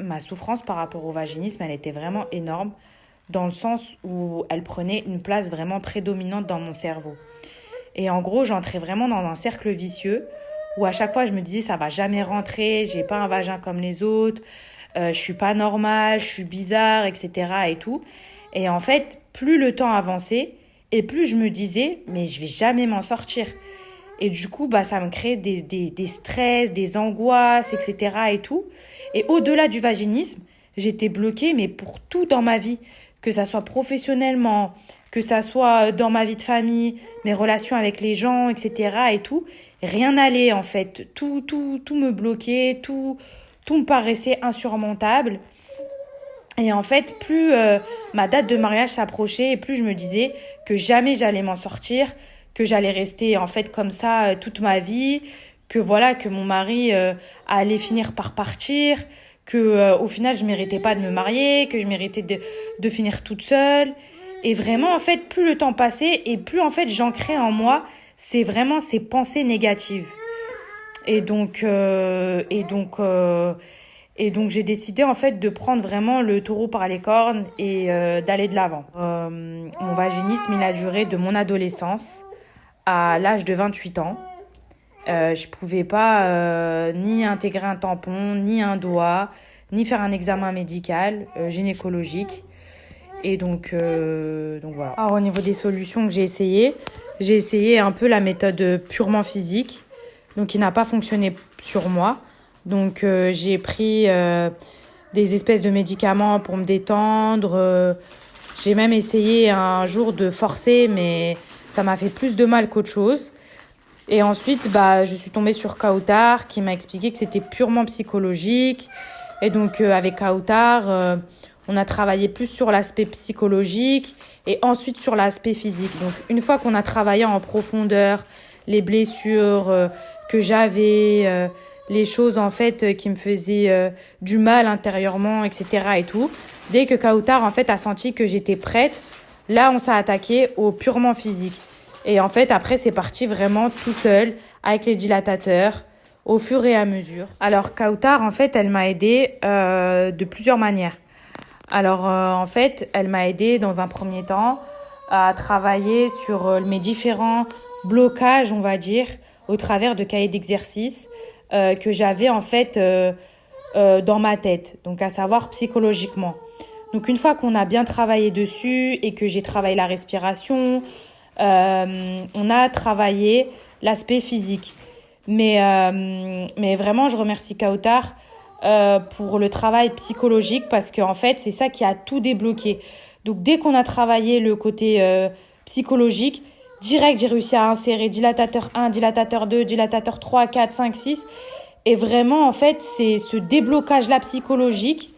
ma souffrance par rapport au vaginisme, elle était vraiment énorme, dans le sens où elle prenait une place vraiment prédominante dans mon cerveau. Et en gros, j'entrais vraiment dans un cercle vicieux où à chaque fois je me disais ça va jamais rentrer, j'ai pas un vagin comme les autres, je suis pas normale, je suis bizarre, etc. et tout. Et en fait, plus le temps avançait et plus je me disais mais je vais jamais m'en sortir. Et du coup, bah, ça me crée des stress, des angoisses, etc. et tout. Et au-delà du vaginisme, j'étais bloquée, mais pour tout dans ma vie, que ça soit professionnellement, que ça soit dans ma vie de famille, mes relations avec les gens, etc. et tout. Rien n'allait, en fait. Tout me bloquait, tout me paraissait insurmontable. Et en fait, plus ma date de mariage s'approchait et plus je me disais que jamais j'allais m'en sortir, que j'allais rester en fait comme ça toute ma vie, que voilà, que mon mari allait finir par partir, que au final je méritais pas de me marier, que je méritais de finir toute seule. Et vraiment, en fait, plus le temps passait et plus en fait j'ancrais en moi, c'est vraiment ces pensées négatives. Et donc, euh, et donc, euh, et donc j'ai décidé en fait de prendre vraiment le taureau par les cornes et d'aller de l'avant. Mon vaginisme, il a duré de mon adolescence à l'âge de 28 ans. Je pouvais pas ni intégrer un tampon, ni un doigt, ni faire un examen médical gynécologique. Et donc voilà. Alors au niveau des solutions que j'ai essayé un peu la méthode purement physique, donc qui n'a pas fonctionné sur moi. Donc j'ai pris des espèces de médicaments pour me détendre. J'ai même essayé un jour de forcer, mais ça m'a fait plus de mal qu'autre chose. Et ensuite, bah, je suis tombée sur Kautar qui m'a expliqué que c'était purement psychologique. Et donc, avec Kautar, on a travaillé plus sur l'aspect psychologique et ensuite sur l'aspect physique. Donc, une fois qu'on a travaillé en profondeur les blessures que j'avais, les choses en fait qui me faisaient du mal intérieurement, etc. et tout, dès que Kautar en fait a senti que j'étais prête, là, on s'est attaqué au purement physique. Et en fait, après, c'est parti vraiment tout seul, avec les dilatateurs, au fur et à mesure. Alors, Kautar, en fait, elle m'a aidée de plusieurs manières. Alors, en fait, elle m'a aidée dans un premier temps à travailler sur mes différents blocages, on va dire, au travers de cahiers d'exercices que j'avais, en fait, dans ma tête. Donc, à savoir psychologiquement. Donc, une fois qu'on a bien travaillé dessus et que j'ai travaillé la respiration, on a travaillé l'aspect physique. Mais vraiment, je remercie Kautar pour le travail psychologique parce qu'en fait, c'est ça qui a tout débloqué. Donc, dès qu'on a travaillé le côté psychologique, direct, j'ai réussi à insérer dilatateur 1, dilatateur 2, dilatateur 3, 4, 5, 6. Et vraiment, en fait, c'est ce déblocage-là psychologique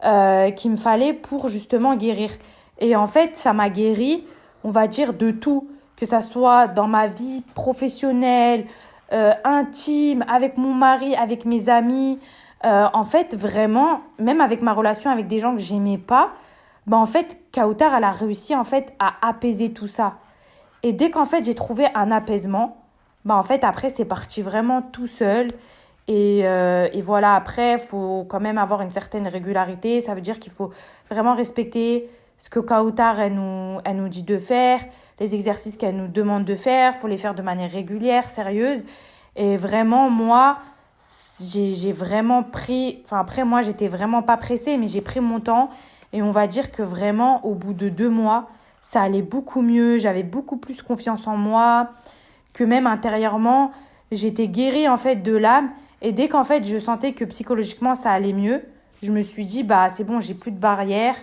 qu'il me fallait pour justement guérir. Et en fait, ça m'a guéri, on va dire, de tout. Que ça soit dans ma vie professionnelle, intime, avec mon mari, avec mes amis. En fait, vraiment, même avec ma relation avec des gens que j'aimais pas, bah en fait, Kautar, elle a réussi en fait à apaiser tout ça. Et dès qu'en fait j'ai trouvé un apaisement, bah en fait après c'est parti vraiment tout seul. Et voilà, après, il faut quand même avoir une certaine régularité. Ça veut dire qu'il faut vraiment respecter ce que Kautar, elle nous dit de faire, les exercices qu'elle nous demande de faire. Il faut les faire de manière régulière, sérieuse. Et vraiment, moi, j'ai vraiment pris... Enfin, après, moi, j'étais vraiment pas pressée, mais j'ai pris mon temps. Et on va dire que vraiment, au bout de 2 mois, ça allait beaucoup mieux. J'avais beaucoup plus confiance en moi, que même intérieurement, j'étais guérie en fait de l'âme. Et dès qu'en fait je sentais que psychologiquement ça allait mieux, je me suis dit bah c'est bon, j'ai plus de barrières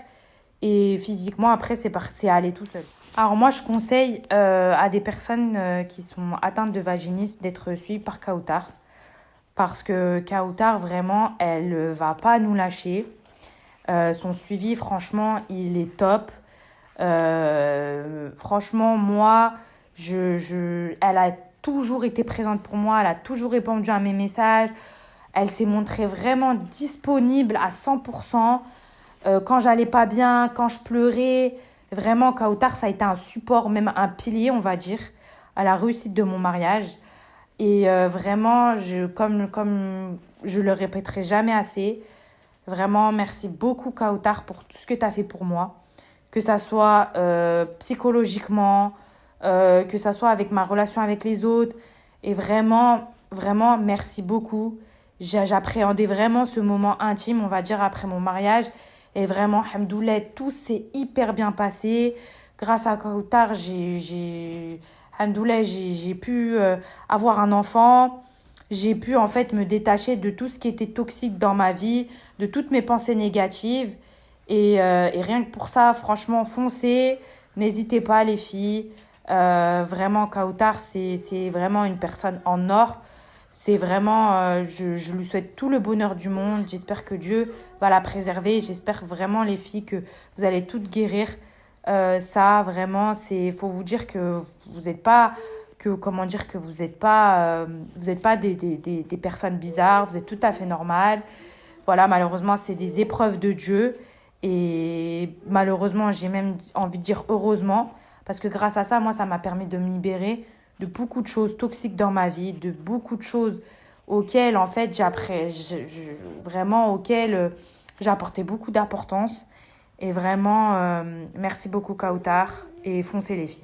et physiquement après c'est allé tout seul. Alors moi je conseille à des personnes qui sont atteintes de vaginisme d'être suivies par Kautar parce que Kautar vraiment elle va pas nous lâcher. Son suivi franchement il est top. Franchement moi elle a toujours été présente pour moi, elle a toujours répondu à mes messages, elle s'est montrée vraiment disponible à 100%. Quand j'allais pas bien, quand je pleurais, vraiment Kautar ça a été un support, même un pilier on va dire, à la réussite de mon mariage. Et vraiment, comme je le répéterai jamais assez, Vraiment, merci beaucoup, Kautar, pour tout ce que tu as fait pour moi. Que ça soit psychologiquement, que ça soit avec ma relation avec les autres. Et vraiment, vraiment, merci beaucoup. J'appréhendais vraiment ce moment intime, on va dire, après mon mariage. Et vraiment, hamdoulilah, tout s'est hyper bien passé. Grâce à Kautar, hamdoulilah, j'ai pu avoir un enfant. J'ai pu en fait me détacher de tout ce qui était toxique dans ma vie, de toutes mes pensées négatives. Et rien que pour ça, franchement, foncez. N'hésitez pas, les filles. Vraiment, Kautar, c'est vraiment une personne en or. C'est vraiment, je lui souhaite tout le bonheur du monde. J'espère que Dieu va la préserver. J'espère vraiment, les filles, que vous allez toutes guérir. Ça, vraiment, faut vous dire que vous n'êtes pas, comment dire, que vous êtes pas des personnes bizarres. Vous êtes tout à fait normales. Voilà, malheureusement, c'est des épreuves de Dieu. Et malheureusement, j'ai même envie de dire heureusement, parce que grâce à ça, moi, ça m'a permis de me libérer de beaucoup de choses toxiques dans ma vie, de beaucoup de choses auxquelles, en fait, vraiment, auxquelles j'apportais beaucoup d'importance. Et vraiment, merci beaucoup, Kautar, et foncez les filles.